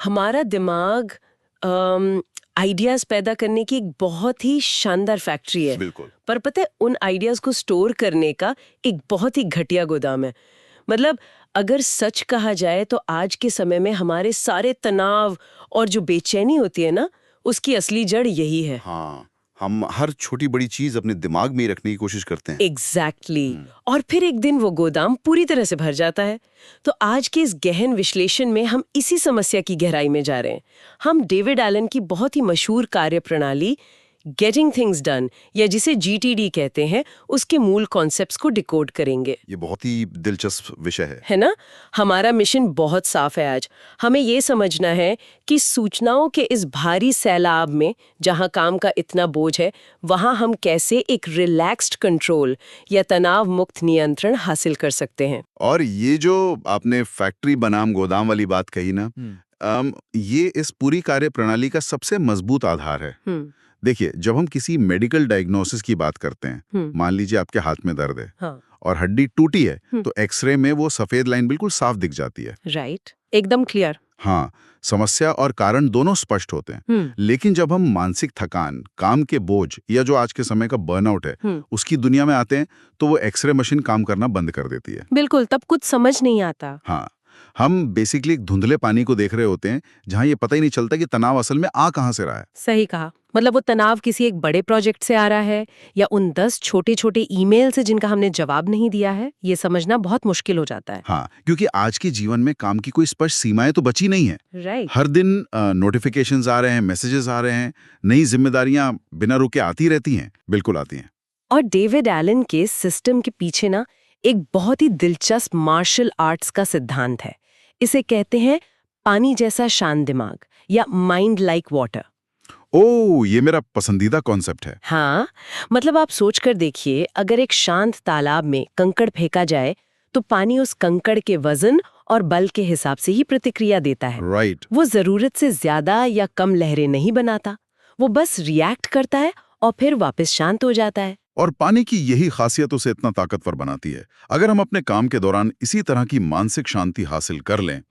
हमारा दिमाग आइडियाज पैदा करने की एक बहुत ही शानदार फैक्ट्री है। बिल्कुल। पर पता है उन आइडियाज को स्टोर करने का एक बहुत ही घटिया गोदाम है। मतलब अगर सच कहा जाए तो आज के समय में हमारे सारे तनाव और जो बेचैनी होती है ना, उसकी असली जड़ यही है। हाँ, हम हर छोटी बड़ी चीज अपने दिमाग में ही रखने की कोशिश करते हैं। एग्जैक्टली और फिर एक दिन वो गोदाम पूरी तरह से भर जाता है। तो आज के इस गहन विश्लेषण में हम इसी समस्या की गहराई में जा रहे हैं। हम डेविड एलन की बहुत ही मशहूर कार्यप्रणाली गेटिंग थिंग्स डन या जिसे जीटीडी कहते हैं, उसके मूल कॉन्सेप्ट्स को डिकोड करेंगे। ये बहुत ही दिलचस्प विषय है ना? हमारा मिशन बहुत साफ है आज। हमें ये समझना है कि सूचनाओं के इस भारी सैलाब में जहां काम का इतना बोझ है, वहां हम कैसे एक रिलैक्स्ड कंट्रोल या तनाव मुक्त नियंत्रण हासिल कर सकते हैं। और ये जो आपने फैक्ट्री बनाम गोदाम वाली बात कही ना, ये इस पूरी कार्यप्रणाली का सबसे मजबूत आधार है। देखिए, जब हम किसी मेडिकल डायग्नोसिस की बात करते हैं, मान लीजिए आपके हाथ में दर्द है, हाँ। और हड्डी टूटी है, तो एक्सरे में वो सफेद लाइन बिल्कुल साफ दिख जाती है। राइट, एकदम क्लियर। हाँ, समस्या और कारण दोनों स्पष्ट होते हैं। लेकिन जब हम मानसिक थकान, काम के बोझ या जो आज के समय का बर्नआउट है, उसकी दुनिया में आते हैं, तो वो एक्सरे मशीन काम करना बंद कर देती है। बिल्कुल, तब कुछ समझ नहीं आता। हाँ, हम बेसिकली एक धुंधले पानी को देख रहे होते हैं, जहां ये पता ही नहीं चलता कि तनाव असल में आ कहां से रहा है। सही कहा। मतलब वो तनाव किसी एक बड़े प्रोजेक्ट से आ रहा है या उन 10 छोटे-छोटे ईमेल से जिनका हमने जवाब नहीं दिया है, ये समझना बहुत मुश्किल हो जाता है। हाँ, क्योंकि आज के जीवन में काम की कोई स्पष्ट सीमाएं तो बची नहीं है। राइट। हर दिन नोटिफिकेशंस आ रहे हैं, मैसेजेस आ रहे हैं, नई जिम्मेदारियां बिना रुके आती रहती हैं। बिल्कुल आती हैं। और डेविड एलन के सिस्टम के पीछे ना एक बहुत ही दिलचस्प मार्शल आर्ट्स का सिद्धांत है। इसे कहते हैं पानी जैसा शांत दिमाग या माइंड लाइक वाटर। ओह, ये मेरा पसंदीदा कॉन्सेप्ट है। हाँ, मतलब आप सोच कर देखिए, अगर एक शांत तालाब में कंकड़ फेंका जाए तो पानी उस कंकड़ के वजन और बल के हिसाब से ही प्रतिक्रिया देता है। राइट। वो जरूरत से ज्यादा या कम लहरें नहीं बनाता, वो बस रिएक्ट करता है और फिर वापस शांत हो जाता है। और पानी की यही खासियत उसे इतना ताकतवर बनाती है। अगर हम अपने काम के दौरान इसी तरह की मानसिक शांति हासिल कर लें,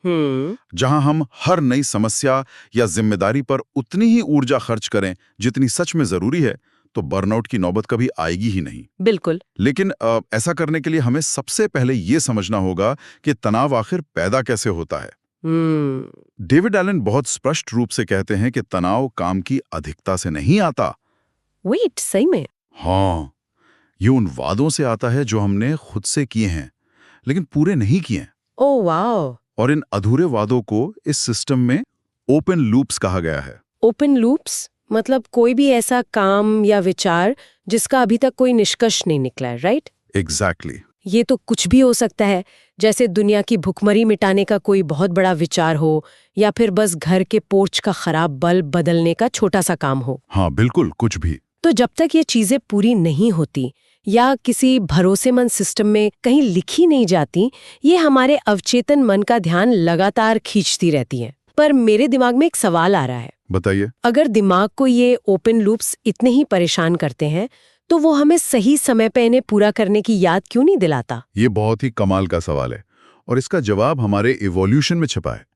जहां हम हर नई समस्या या जिम्मेदारी पर उतनी ही ऊर्जा खर्च करें जितनी सच में जरूरी है, तो बर्नआउट की नौबत कभी आएगी ही नहीं। बिल्कुल। लेकिन ऐसा करने के लिए हमें सबसे पहले ये समझना होगा कि तनाव आखिर पैदा कैसे होता है। डेविड एलन बहुत स्पष्ट रूप से कहते हैं कि तनाव काम की अधिकता से नहीं आता। वेट, सही में? हाँ, ये उन वादों से आता है जो हमने खुद से किए हैं लेकिन पूरे नहीं किए। Oh wow. और इन अधूरे वादों को इस सिस्टम में ओपन लूप्स कहा गया है। ओपन लूप्स मतलब कोई भी ऐसा काम या विचार जिसका अभी तक कोई निष्कर्ष नहीं निकला है, राइट? एग्जैक्टली। ये तो कुछ भी हो सकता है, जैसे दुनिया की भुखमरी मिटाने का कोई बहुत बड़ा विचार हो या फिर बस घर के पोर्च का खराब बल्ब बदलने का छोटा सा काम हो। हाँ, बिल्कुल, कुछ भी। तो जब तक ये चीजें पूरी नहीं होती या किसी भरोसेमंद सिस्टम में कहीं लिखी नहीं जाती, ये हमारे अवचेतन मन का ध्यान लगातार खींचती रहती हैं। पर मेरे दिमाग में एक सवाल आ रहा है। बताइए। अगर दिमाग को ये ओपन लूप्स इतने ही परेशान करते हैं, तो वो हमें सही समय पे इन्हें पूरा करने की याद क्यों नहीं दिलाता? ये बहुत ही कमाल का सवाल है और इसका जवाब हमारे इवोल्यूशन में छिपा है।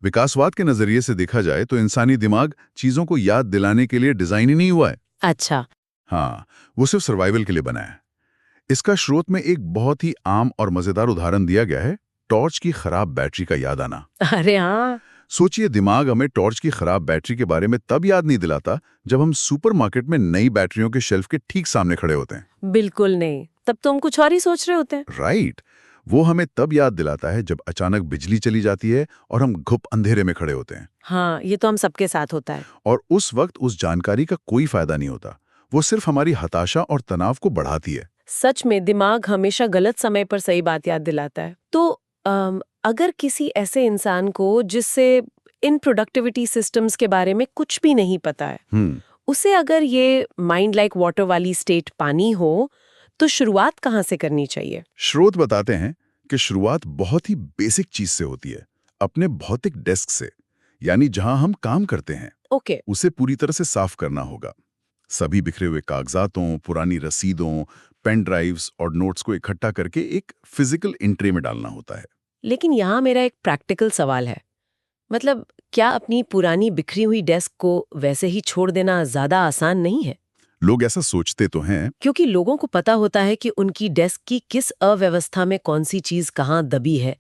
विकासवाद के नजरिए से देखा जाए तो इंसानी दिमाग चीजों को याद दिलाने के लिए डिजाइन ही नहीं हुआ है। अच्छा। हाँ, वो सिर्फ सर्वाइवल के लिए बना है। इसका स्रोत में एक बहुत ही आम और मजेदार उदाहरण दिया गया है, टॉर्च की खराब बैटरी का याद आना। अरे हाँ। सोचिए, दिमाग हमें टॉर्च की खराब बैटरी के बारे में तब याद नहीं दिलाता जब हम सुपरमार्केट में नई बैटरियों के शेल्फ के ठीक सामने खड़े होते हैं। बिल्कुल नहीं, तब तो हम कुछ और ही सोच रहे होते हैं। राइट। वो हमें तब याद दिलाता है जब अचानक बिजली चली जाती है और हम घुप अंधेरे में खड़े होते हैं। हाँ, ये तो हम सबके साथ होता है। और उस वक्त उस जानकारी का कोई फायदा नहीं होता, वो सिर्फ हमारी हताशा और तनाव को बढ़ाती है। सच में दिमाग हमेशा गलत समय पर सही बात याद दिलाता है। तो अगर किसी ऐसे इंसान को जिससे इन प्रोडक्टिविटी सिस्टम्स के बारे में कुछ भी नहीं पता है, उसे अगर ये माइंड लाइक वाटर वाली स्टेट पानी हो, तो शुरुआत कहाँ से करनी चाहिए? स्रोत बताते हैं कि शुरुआत बहुत ही बेसिक चीज से होती है, अपने भौतिक डेस्क से, यानी जहां हम काम करते हैं। ओके। उसे पूरी तरह से साफ करना होगा। सभी बिखरे हुए कागजातों, पुरानी रसीदों, पेन ड्राइव्स और नोट्स को इकट्ठा करके एक फिजिकल इंट्री में डालना होता है। लेकिन यहाँ मेरा एक प्रैक्टिकल सवाल है। मतलब क्या अपनी पुरानी बिखरी हुई डेस्क को वैसे ही छोड़ देना ज्यादा आसान नहीं है? लोग ऐसा सोचते तो हैं। क्योंकि लोगों को पता होता है कि उनकी डेस्क की किस अव्यवस्था में कौन सी चीज कहाँ दबी है।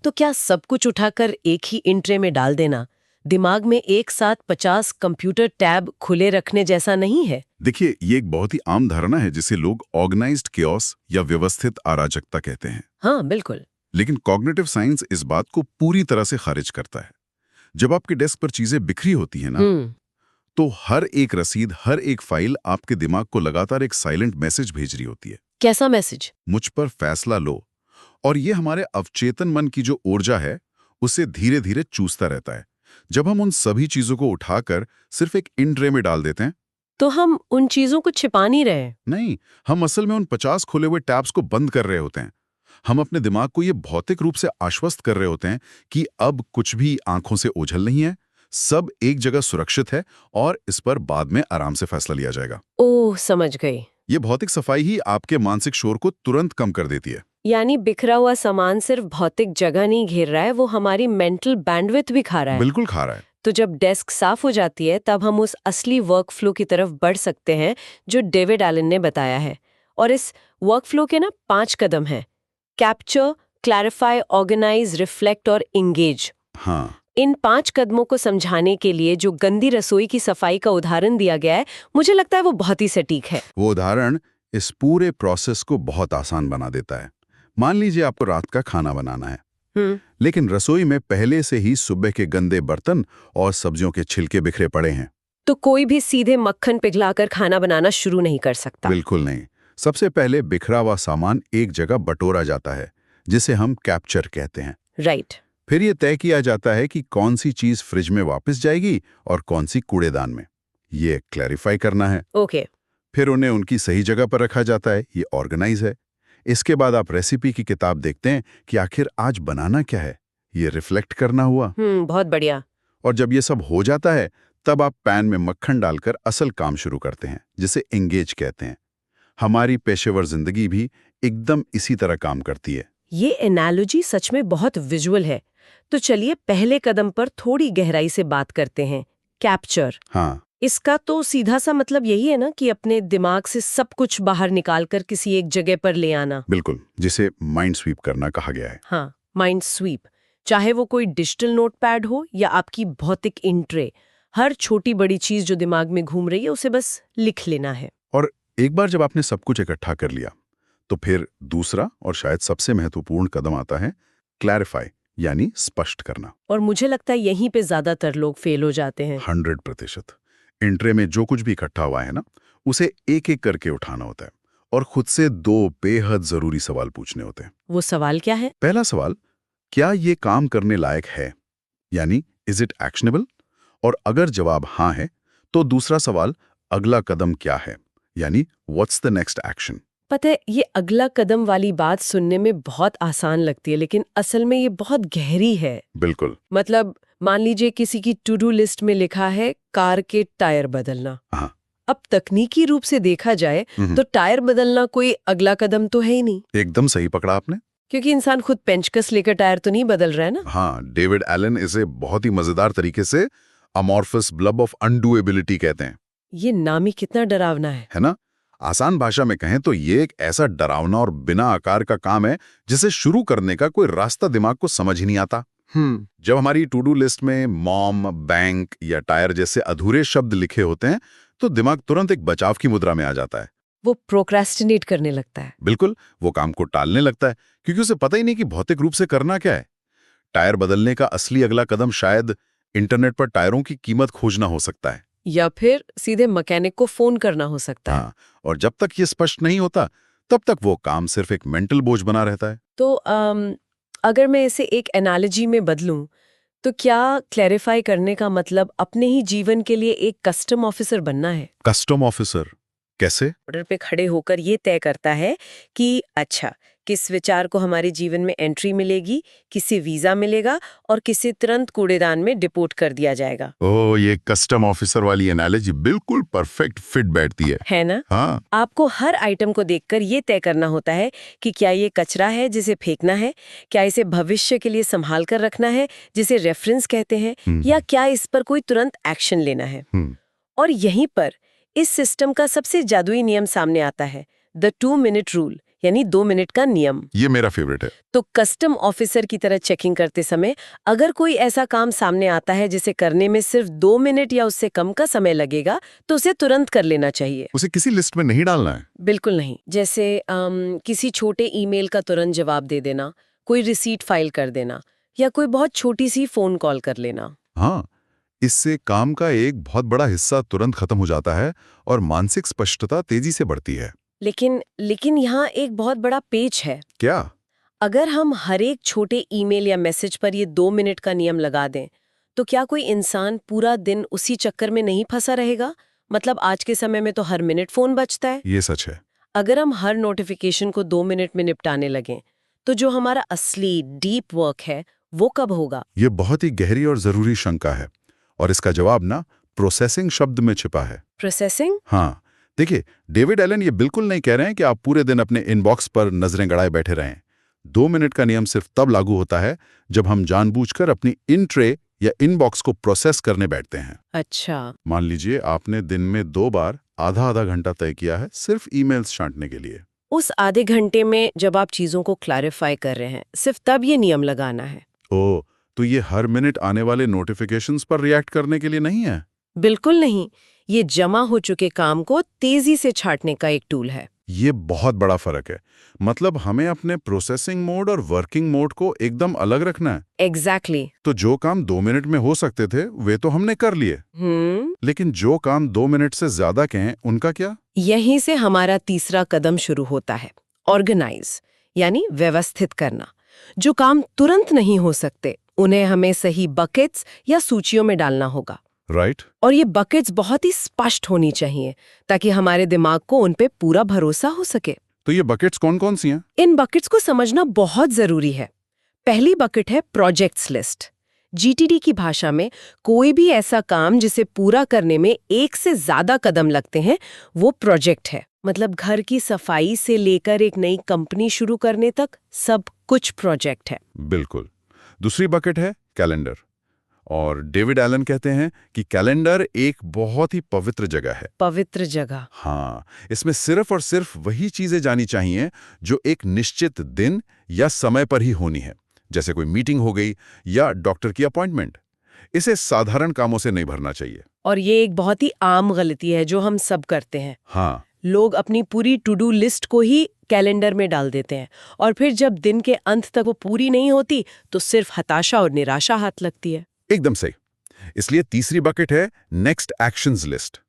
तो क्या सब कुछ उठाकर एक ही इन ट्रे में डाल देना दिमाग में एक साथ 50 कंप्यूटर टैब खुले रखने जैसा नहीं है? देखिए, ये एक बहुत ही आम धारणा है जिसे लोग ऑर्गेनाइज्ड केओस या व्यवस्थित अराजकता कहते हैं। हाँ, बिल्कुल। लेकिन कॉग्निटिव साइंस इस बात को पूरी तरह से खारिज करता है। जब आपकी डेस्क पर चीजें बिखरी होती हैं ना, तो हर एक रसीद, हर एक फाइल आपके दिमाग को लगातार एक साइलेंट मैसेज भेज रही होती है। कैसा मैसेज? मुझ पर फैसला लो। और ये हमारे अवचेतन मन की जो ऊर्जा है, उसे धीरे धीरे चूसता रहता है। जब हम उन सभी चीजों को उठाकर सिर्फ एक इन ट्रे में डाल देते हैं, तो हम उन चीजों को छिपा नहीं रहे। नहीं, हम असल में उन 50 खुले हुए टैब्स को बंद कर रहे होते हैं। हम अपने दिमाग को ये भौतिक रूप से आश्वस्त कर रहे होते हैं कि अब कुछ भी आंखों से ओझल नहीं है, सब एक जगह सुरक्षित है और इस पर बाद में आराम से फैसला लिया जाएगा। ओह, समझ गई। ये भौतिक सफाई ही आपके मानसिक शोर को तुरंत कम कर देती है। यानी बिखरा हुआ सामान सिर्फ भौतिक जगह नहीं घेर रहा है, वो हमारी मेंटल बैंडविड्थ भी खा रहा है। बिल्कुल खा रहा है। तो जब डेस्क साफ हो जाती है, तब हम उस असली वर्क फ्लो की तरफ बढ़ सकते हैं जो डेविड एलन ने बताया है। और इस वर्क फ्लो के 5 कदम हैं: कैप्चर, क्लैरिफाई, ऑर्गेनाइज, रिफ्लेक्ट और इंगेज। हाँ, इन 5 कदमों को समझाने के लिए जो गंदी रसोई की सफाई का उदाहरण दिया गया है, मुझे लगता है वो बहुत ही सटीक है। वो उदाहरण इस पूरे प्रोसेस को बहुत आसान बना देता है। मान लीजिए आपको रात का खाना बनाना है, लेकिन रसोई में पहले से ही सुबह के गंदे बर्तन और सब्जियों के छिलके बिखरे पड़े हैं। तो कोई भी सीधे मक्खन पिघलाकर खाना बनाना शुरू नहीं कर सकता। बिल्कुल नहीं। सबसे पहले बिखरा हुआ सामान एक जगह बटोरा जाता है, जिसे हम कैप्चर कहते हैं। राइट। फिर ये तय किया जाता है कि कौन सी चीज फ्रिज में वापस जाएगी और कौन सी कूड़ेदान में। ये क्लैरिफाई करना है। ओके। फिर उन्हें उनकी सही जगह पर रखा जाता है। ये ऑर्गेनाइज है। इसके बाद आप रेसिपी की किताब देखते हैं कि आखिर आज बनाना क्या है। ये रिफ्लेक्ट करना हुआ। बहुत बढ़िया। और जब ये सब हो जाता है, तब आप पैन में मक्खन डालकर असल काम शुरू करते हैं, जिसे एंगेज कहते हैं। हमारी पेशेवर जिंदगी भी एकदम इसी तरह काम करती है। ये एनालॉजी सच में बहुत विजुअल है। तो चलिए पहले कदम पर थोड़ी गहराई से बात करते हैं, कैप्चर। हाँ, इसका तो सीधा सा मतलब यही है ना कि अपने दिमाग से सब कुछ बाहर निकालकर किसी एक जगह पर ले आना। बिल्कुल, जिसे माइंड स्वीप करना कहा गया है। हाँ, माइंड स्वीप। चाहे वो कोई डिजिटल नोटपैड हो या आपकी भौतिक इंट्रे, हर छोटी बड़ी चीज जो दिमाग में घूम रही है उसे बस लिख लेना है। और एक बार जब आपने सब कुछ इकट्ठा कर लिया, तो फिर दूसरा और शायद सबसे महत्वपूर्ण कदम आता है, क्लैरिफाई, यानी स्पष्ट करना। और मुझे लगता है यहीं पे ज्यादातर लोग फेल हो जाते हैं। 100%। इंट्रे में जो कुछ भी इकट्ठा हुआ है ना, उसे एक एक करके उठाना होता है और खुद से 2 बेहद जरूरी सवाल पूछने होते हैं। वो सवाल क्या है? पहला सवाल, क्या ये काम करने लायक है, यानी इज इट एक्शनेबल? और अगर जवाब हाँ है, तो दूसरा सवाल, अगला कदम क्या है, यानी व्हाट्स द नेक्स्ट एक्शन? पता है, ये अगला कदम वाली बात सुनने में बहुत आसान लगती है, लेकिन असल में ये बहुत गहरी है। बिल्कुल। मतलब मान लीजिए किसी की टू डू लिस्ट में लिखा है कार के टायर बदलना। हाँ। अब तकनीकी रूप से देखा जाए तो टायर बदलना कोई अगला कदम तो है ही नहीं। एकदम सही पकड़ा आपने। क्योंकि इंसान खुद पेंचकस लेकर टायर तो नहीं बदल रहा है ना। हाँ, डेविड एलन इसे बहुत ही मजेदार तरीके से अमॉर्फस ब्लब ऑफ अनडूएबिलिटी कहते हैं। ये नाम ही कितना डरावना है ना? आसान भाषा में कहें तो ये एक ऐसा डरावना और बिना आकार का काम है जिसे शुरू करने का कोई रास्ता दिमाग को समझ ही नहीं आता। जब हमारी टू डू लिस्ट में मॉम, बैंक या टायर जैसे अधूरे शब्द लिखे होते हैं, तो दिमाग तुरंत एक बचाव की मुद्रा में आ जाता है। वो प्रोक्रेस्टिनेट करने लगता है। बिल्कुल, वो काम को टालने लगता है क्योंकि उसे पता ही नहीं कि भौतिक रूप से करना क्या है। टायर बदलने का असली अगला कदम शायद इंटरनेट पर टायरों की कीमत खोजना हो सकता है, या फिर सीधे मैकेनिक को फोन करना हो सकता है। हाँ, और जब तक ये स्पष्ट नहीं होता, तब तक वो काम सिर्फ एक मेंटल बोझ बना रहता है। तो अगर मैं इसे एक एनालॉजी में बदलूं, तो क्या क्लैरिफाई करने का मतलब अपने ही जीवन के लिए एक कस्टम ऑफिसर बनना है? कस्टम ऑफिसर कैसे? बॉर्डर पे खड़े होकर ये तय करता है कि अच्छा, किस विचार को हमारे जीवन में एंट्री मिलेगी, किसे वीजा मिलेगा और किसे तुरंत कूड़ेदान में डिपोर्ट कर दिया जाएगा। ओह, ये कस्टम ऑफिसर वाली एनालॉजी बिल्कुल परफेक्ट फिट बैठती है ना? हाँ। आपको हर आइटम को देखकर ये तय करना होता है कि क्या ये कचरा है जिसे फेंकना है, क्या इसे भविष्य के लिए संभाल कर रखना है जिसे रेफरेंस कहते हैं, या क्या इस पर कोई तुरंत एक्शन लेना है। और यहीं पर इस सिस्टम का सबसे जादुई नियम सामने आता है, द 2 मिनट रूल, यानी 2 मिनट का नियम। ये मेरा फेवरेट है। तो कस्टम ऑफिसर की तरह चेकिंग करते समय अगर कोई ऐसा काम सामने आता है जिसे करने में सिर्फ 2 मिनट या उससे कम का समय लगेगा, तो उसे तुरंत कर लेना चाहिए। उसे किसी लिस्ट में नहीं डालना है। बिल्कुल नहीं। जैसे किसी छोटे ईमेल का तुरंत जवाब दे देना, कोई रिसीट फाइल कर देना, या कोई बहुत छोटी सी फोन कॉल कर लेना। हाँ, इससे काम का एक बहुत बड़ा हिस्सा तुरंत खत्म हो जाता है और मानसिक स्पष्टता तेजी से बढ़ती है। लेकिन यहाँ एक बहुत बड़ा पेच है। क्या? अगर हम हर एक छोटे ईमेल या मैसेज पर ये 2 मिनट का नियम लगा दें, तो क्या कोई इंसान पूरा दिन उसी चक्कर में नहीं फंसा रहेगा? मतलब आज के समय में तो हर मिनट फोन बजता है। ये सच है। अगर हम हर नोटिफिकेशन को 2 मिनट में निपटाने लगें, तो जो हमारा असली डीप वर्क है वो कब होगा? ये बहुत ही गहरी और जरूरी शंका है और इसका जवाब ना प्रोसेसिंग शब्द में छिपा है। प्रोसेसिंग? हाँ, देखिए, डेविड एलन ये बिल्कुल नहीं कह रहे हैं कि आप पूरे दिन अपने इनबॉक्स पर नजरें गड़ाए बैठे रहें। 2 मिनट का नियम सिर्फ तब लागू होता है जब हम जानबूझकर अपनी इन ट्रे या इनबॉक्स को प्रोसेस करने बैठते हैं। अच्छा। मान लीजिए आपने दिन में 2 बार आधा घंटा तय किया है सिर्फ ईमेल्स छांटने के लिए। उस आधे घंटे में जब आप चीजों को क्लैरिफाई कर रहे हैं, सिर्फ तब ये नियम लगाना है। ओह, तो ये हर मिनट आने वाले नोटिफिकेशंस पर रिएक्ट करने के लिए नहीं है? बिल्कुल नहीं। ये जमा हो चुके काम को तेजी से छांटने का एक टूल है। ये बहुत बड़ा फर्क है। मतलब हमें अपने प्रोसेसिंग मोड और वर्किंग मोड को एकदम अलग रखना है। एग्जैक्टली। तो जो काम 2 मिनट में हो सकते थे वे तो हमने कर लिए, लेकिन जो काम 2 मिनट से ज्यादा के हैं उनका क्या? यहीं से हमारा तीसरा कदम शुरू होता है, ऑर्गेनाइज, यानी व्यवस्थित करना। जो काम तुरंत नहीं हो सकते उन्हें हमें सही बकेट्स या सूचियों में डालना होगा। राइट। और ये बकेट्स बहुत ही स्पष्ट होनी चाहिए ताकि हमारे दिमाग को उन पे पूरा भरोसा हो सके। तो ये बकेट्स कौन-कौन सी हैं? इन बकेट्स को समझना बहुत जरूरी है। पहली बकेट है प्रोजेक्ट्स लिस्ट। जीटीडी की भाषा में कोई भी ऐसा काम जिसे पूरा करने में 1 से ज्यादा कदम लगते हैं वो प्रोजेक्ट है। मतलब घर की सफाई से लेकर एक नई कंपनी शुरू करने तक सब कुछ प्रोजेक्ट है। बिल्कुल। दूसरी बकेट है कैलेंडर, और डेविड एलन कहते हैं कि कैलेंडर एक बहुत ही पवित्र जगह है। पवित्र जगह? हाँ, इसमें सिर्फ और सिर्फ वही चीजें जानी चाहिए जो एक निश्चित दिन या समय पर ही होनी है, जैसे कोई मीटिंग हो गई या डॉक्टर की अपॉइंटमेंट। इसे साधारण कामों से नहीं भरना चाहिए। और ये एक बहुत ही आम गलती है जो हम सब करते हैं। हाँ, लोग अपनी पूरी टू डू लिस्ट को ही कैलेंडर में डाल देते हैं और फिर जब दिन के अंत तक वो पूरी नहीं होती तो सिर्फ हताशा और निराशा हाथ लगती है। एकदम सही। इसलिए तीसरी बकेट है नेक्स्ट एक्शंस लिस्ट।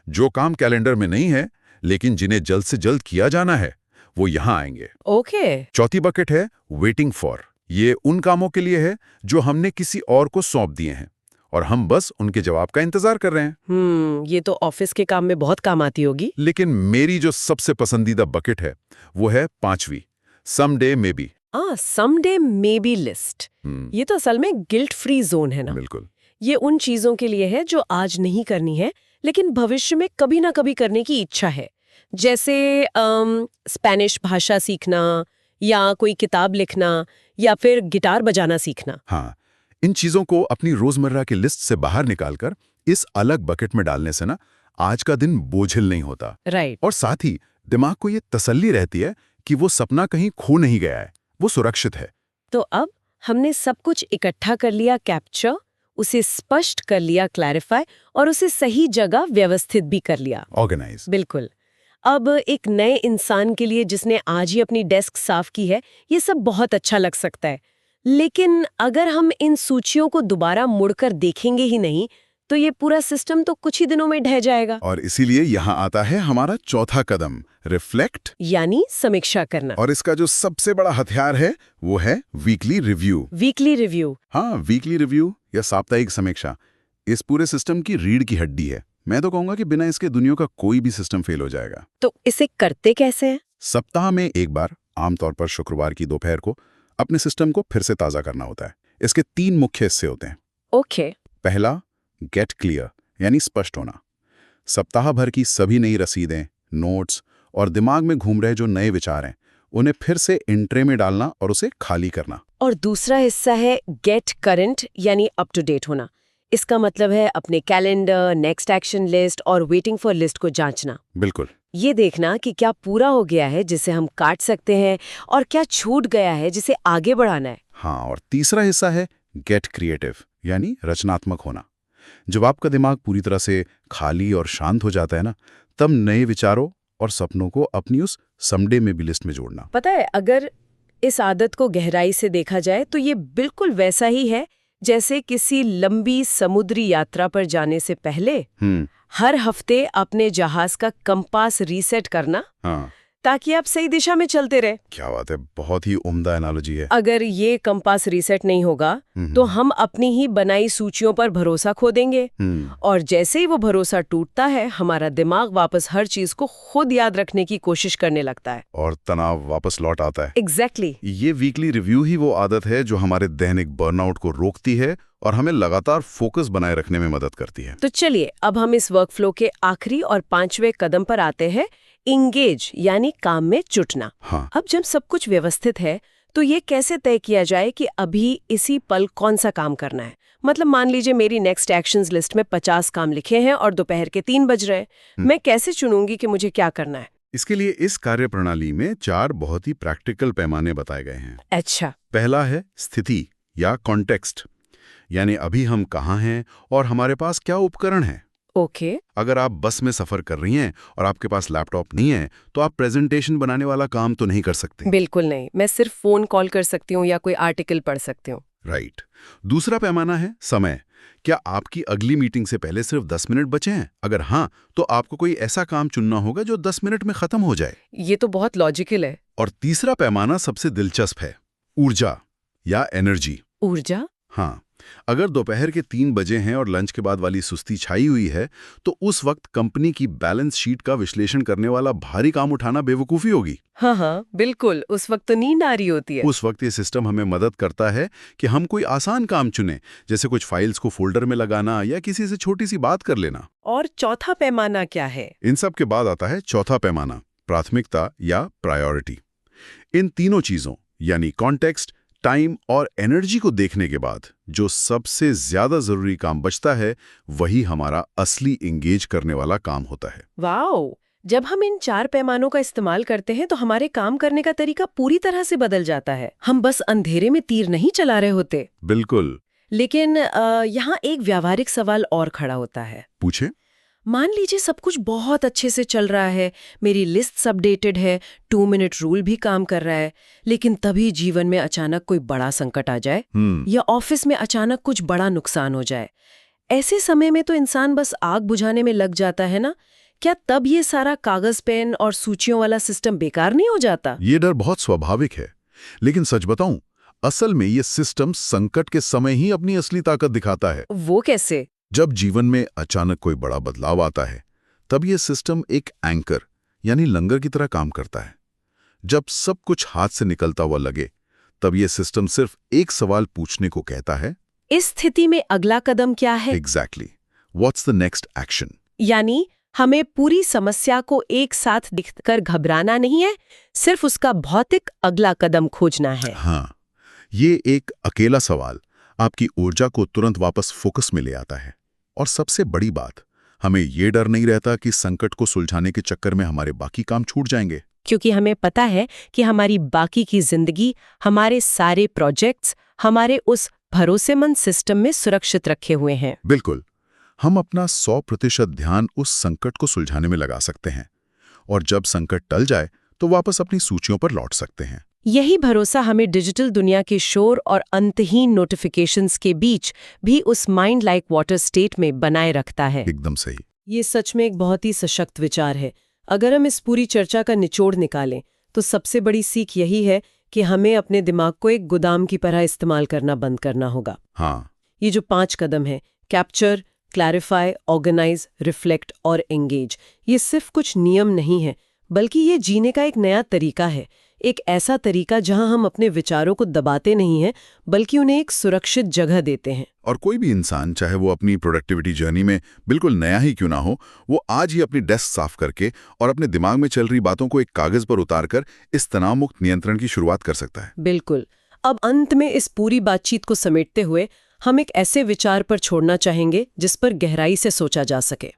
जो काम कैलेंडर में नहीं है लेकिन जिन्हें जल्द से जल्द किया जाना है वो यहां आएंगे। ओके। चौथी बकेट है वेटिंग फॉर। ये उन कामों के लिए है जो हमने किसी और को सौंप दिए हैं और हम बस उनके जवाब का इंतजार कर रहे हैं। ये तो ऑफिस के काम में बहुत काम आती होगी। लेकिन मेरी जो सबसे पसंदीदा बकेट है वो है 5वीं, someday may be. Someday may be list. ये तो असल में गिल्ट फ्री जोन है ना। बिल्कुल। ये उन चीजों के लिए है जो आज नहीं करनी है लेकिन भविष्य में कभी ना कभी करने की इच्छा है। जैसे स्पेनिश भाषा सीखना या कोई किताब लिखना या फिर गिटार बजाना सीखना। हाँ, इन चीजों को अपनी रोजमर्रा की लिस्ट से बाहर निकालकर इस अलग बकेट में डालने से ना आज का दिन बोझिल नहीं होता। राइट। और साथ ही दिमाग को ये तसल्ली रहती है कि वो सपना कहीं खो नहीं गया है, वो सुरक्षित है। तो अब हमने सब कुछ इकट्ठा कर लिया, कैप्चर, उसे स्पष्ट कर लिया, क्लैरिफाई, और उसे सही जगह व्यवस्थित भी कर लिया, ऑर्गेनाइज। बिल्कुल। अब एक नए इंसान के लिए जिसने आज ही अपनी डेस्क साफ की है ये सब बहुत अच्छा लग सकता है, लेकिन अगर हम इन सूचियों को दोबारा मुड़कर देखेंगे ही नहीं तो ये पूरा सिस्टम तो कुछ ही दिनों में ढह जाएगा। और इसीलिए यहाँ आता है हमारा चौथा कदम, रिफ्लेक्ट, यानी समीक्षा करना। और इसका जो सबसे बड़ा हथियार है वो है वीकली रिव्यू। Weekly review? हाँ, वीकली रिव्यू या साप्ताहिक समीक्षा इस पूरे सिस्टम की रीढ़ की हड्डी है। मैं तो कहूंगा कि बिना इसके दुनिया का कोई भी सिस्टम फेल हो जाएगा। तो इसे करते कैसे हैं? सप्ताह में एक बार आमतौर पर शुक्रवार की दोपहर को अपने सिस्टम को फिर से ताज़ा करना होता है। इसके 3 मुख्य हिस्से होते हैं। ओके। पहला, गेट क्लियर, यानी स्पष्ट होना। सप्ताह भर की सभी नई रसीदें, नोट्स और दिमाग में घूम रहे जो नए विचार हैं, उन्हें फिर से इन ट्रे में डालना और उसे खाली करना। और दूसरा हिस्सा है गेट करंट, यानी अप टू डेट होना। इसका मतलब है अपने कैलेंडर, नेक्स्ट एक्शन लिस्ट और वेटिंग फॉर लिस्ट को जांचना। बिल्कुल। ये देखना कि क्या पूरा हो गया है जिसे हम काट सकते हैं और क्या छूट गया है जिसे आगे बढ़ाना है। हाँ, और तीसरा हिस्सा है गेट क्रिएटिव, यानी रचनात्मक होना। जब आपका दिमाग पूरी तरह से खाली और शांत हो जाता है ना, तब नए विचारों और सपनों को अपनी उस समडे में भी लिस्ट में जोड़ना। पता है, अगर इस आदत को गहराई से देखा जाए तो ये बिल्कुल वैसा ही है जैसे किसी लंबी समुद्री यात्रा पर जाने से पहले हर हफ्ते अपने जहाज का कंपास रीसेट करना, हाँ, ताकि आप सही दिशा में चलते रहे। क्या बात है, बहुत ही उम्दा एनालॉजी है। अगर ये कंपास रीसेट नहीं होगा तो हम अपनी ही बनाई सूचियों पर भरोसा खो देंगे, और जैसे ही वो भरोसा टूटता है, हमारा दिमाग वापस हर चीज को खुद याद रखने की कोशिश करने लगता है और तनाव वापस लौट आता है। एग्जैक्टली। ये वीकली रिव्यू ही वो आदत है जो हमारे दैनिक बर्नआउट को रोकती है और हमें लगातार फोकस बनाए रखने में मदद करती है। तो चलिए अब हम इस वर्कफ्लो के आखिरी और 5वें कदम पर आते हैं, इंगेज, यानी काम में जुटना। हाँ। अब जब सब कुछ व्यवस्थित है तो ये कैसे तय किया जाए कि अभी इसी पल कौन सा काम करना है। मतलब मान लीजिए मेरी नेक्स्ट एक्शंस लिस्ट में 50 काम लिखे हैं और दोपहर के 3 बज रहे हैं, मैं कैसे चुनूंगी कि मुझे क्या करना है? इसके लिए इस कार्यप्रणाली में 4 बहुत ही प्रैक्टिकल पैमाने बताए गए हैं। अच्छा। पहला है स्थिति या कॉन्टेक्स्ट, यानी अभी हम कहाँ हैं और हमारे पास क्या उपकरण हैं। ओके। अगर आप बस में सफर कर रही हैं और आपके पास लैपटॉप नहीं है, तो आप प्रेजेंटेशन बनाने वाला काम तो नहीं कर सकते। बिल्कुल नहीं, मैं सिर्फ फोन कॉल कर सकती हूँ या कोई आर्टिकल पढ़ सकती हूँ। राइट। दूसरा पैमाना है समय। क्या आपकी अगली मीटिंग से पहले सिर्फ 10 मिनट बचे हैं? अगर हाँ, तो आपको कोई ऐसा काम चुनना होगा जो 10 मिनट में खत्म हो जाए। ये तो बहुत लॉजिकल है। और तीसरा पैमाना सबसे दिलचस्प है, ऊर्जा या एनर्जी। ऊर्जा? हाँ, अगर दोपहर के 3 बजे हैं और लंच के बाद वाली सुस्ती छाई हुई है, तो उस वक्त कंपनी की बैलेंस शीट का विश्लेषण करने वाला भारी काम उठाना बेवकूफ़ी होगी। हाँ, बिल्कुल। उस वक्त तो नींद आ रही होती है। उस वक्त ये सिस्टम हमें मदद करता है कि हम कोई आसान काम चुनें, जैसे कुछ फाइल्स को फोल्डर में लगाना या किसी से छोटी सी बात कर लेना। और चौथा पैमाना क्या है? इन सब के बाद आता है चौथा पैमाना, प्राथमिकता या प्रायोरिटी। इन तीनों चीज़ों यानी कॉन्टेक्स्ट, टाइम और एनर्जी को देखने के बाद जो सबसे ज्यादा जरूरी काम बचता है, वही हमारा असली इंगेज करने वाला काम होता है। वाओ! जब हम इन 4 पैमानों का इस्तेमाल करते हैं तो हमारे काम करने का तरीका पूरी तरह से बदल जाता है। हम बस अंधेरे में तीर नहीं चला रहे होते। बिल्कुल। लेकिन यहाँ एक व्यावहारिक सवाल और खड़ा होता है। पूछे। मान लीजिए सब कुछ बहुत अच्छे से चल रहा है, मेरी लिस्ट अपडेटेड है, 2 मिनट रूल भी काम कर रहा है, लेकिन तभी जीवन में अचानक कोई बड़ा संकट आ जाए या ऑफिस में अचानक कुछ बड़ा नुकसान हो जाए। ऐसे समय में तो इंसान बस आग बुझाने में लग जाता है ना? क्या तब ये सारा कागज पेन और सूचियों वाला सिस्टम बेकार नहीं हो जाता? ये डर बहुत स्वाभाविक है, लेकिन सच बताऊं, असल में ये सिस्टम संकट के समय ही अपनी असली ताकत दिखाता है। वो कैसे? जब जीवन में अचानक कोई बड़ा बदलाव आता है, तब ये सिस्टम एक एंकर यानी लंगर की तरह काम करता है। जब सब कुछ हाथ से निकलता हुआ लगे, तब ये सिस्टम सिर्फ एक सवाल पूछने को कहता है, इस स्थिति में अगला कदम क्या है? Exactly, what's the next action. यानी हमें पूरी समस्या को एक साथ देखकर घबराना नहीं है, सिर्फ उसका भौतिक अगला कदम खोजना है। हाँ, ये एक अकेला सवाल आपकी ऊर्जा को तुरंत वापस फोकस में ले आता है। और सबसे बड़ी बात, हमें ये डर नहीं रहता कि संकट को सुलझाने के चक्कर में हमारे बाकी काम छूट जाएंगे, क्योंकि हमें पता है कि हमारी बाकी की जिंदगी, हमारे सारे प्रोजेक्ट्स, हमारे उस भरोसेमंद सिस्टम में सुरक्षित रखे हुए हैं। बिल्कुल। हम अपना 100% ध्यान उस संकट को सुलझाने में लगा सकते हैं, और जब संकट टल जाए तो वापस अपनी सूचियों पर लौट सकते हैं। यही भरोसा हमें डिजिटल दुनिया के शोर और अंतहीन नोटिफिकेशंस के बीच भी उस माइंड लाइक वाटर स्टेट में बनाए रखता है। एकदम सही। ये सच में एक बहुत ही सशक्त विचार है। अगर हम इस पूरी चर्चा का निचोड़ निकालें तो सबसे बड़ी सीख यही है कि हमें अपने दिमाग को एक गोदाम की तरह इस्तेमाल करना बंद करना होगा। हाँ, ये जो 5 कदम है, कैप्चर, क्लैरिफाई, ऑर्गेनाइज, रिफ्लेक्ट और एंगेज, ये सिर्फ कुछ नियम नहीं है, बल्कि ये जीने का एक नया तरीका है। एक ऐसा तरीका जहां हम अपने विचारों को दबाते नहीं हैं बल्कि उन्हें एक सुरक्षित जगह देते हैं। और कोई भी इंसान, चाहे वो अपनी प्रोडक्टिविटी जर्नी में बिल्कुल नया ही क्यों ना हो, वो आज ही अपनी डेस्क साफ करके और अपने दिमाग में चल रही बातों को एक कागज पर उतारकर इस तनाव मुक्त नियंत्रण की शुरुआत कर सकता है। बिल्कुल। अब अंत में इस पूरी बातचीत को समेटते हुए हम एक ऐसे विचार पर छोड़ना चाहेंगे जिस पर गहराई से सोचा जा सके।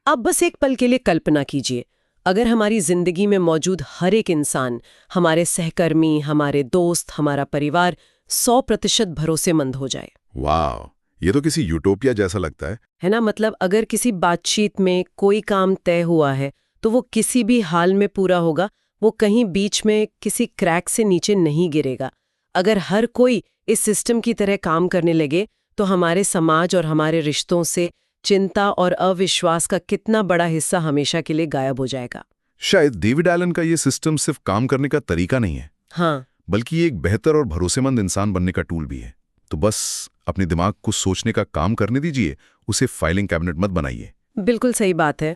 अब बस एक पल के लिए कल्पना कीजिए, अगर हमारी जिंदगी में मौजूद हर एक इंसान, हमारे सहकर्मी, हमारे दोस्त, हमारा परिवार 100% भरोसेमंद हो जाए। वाह, ये तो किसी यूटोपिया जैसा लगता है ना? मतलब अगर किसी बातचीत में कोई काम तय हुआ है तो वो किसी भी हाल में पूरा होगा, वो कहीं बीच में किसी क्रैक से नीचे नहीं गिरेगा। अगर हर कोई इस सिस्टम की तरह काम करने लगे तो हमारे समाज और हमारे रिश्तों से चिंता और अविश्वास का कितना बड़ा हिस्सा हमेशा के लिए गायब हो जाएगा। शायद डेविड एलन का ये सिस्टम सिर्फ काम करने का तरीका नहीं है, हाँ, बल्कि ये एक बेहतर और भरोसेमंद इंसान बनने का टूल भी है। तो बस अपने दिमाग को सोचने का काम करने दीजिए, उसे फाइलिंग कैबिनेट मत बनाइए। बिल्कुल सही बात है।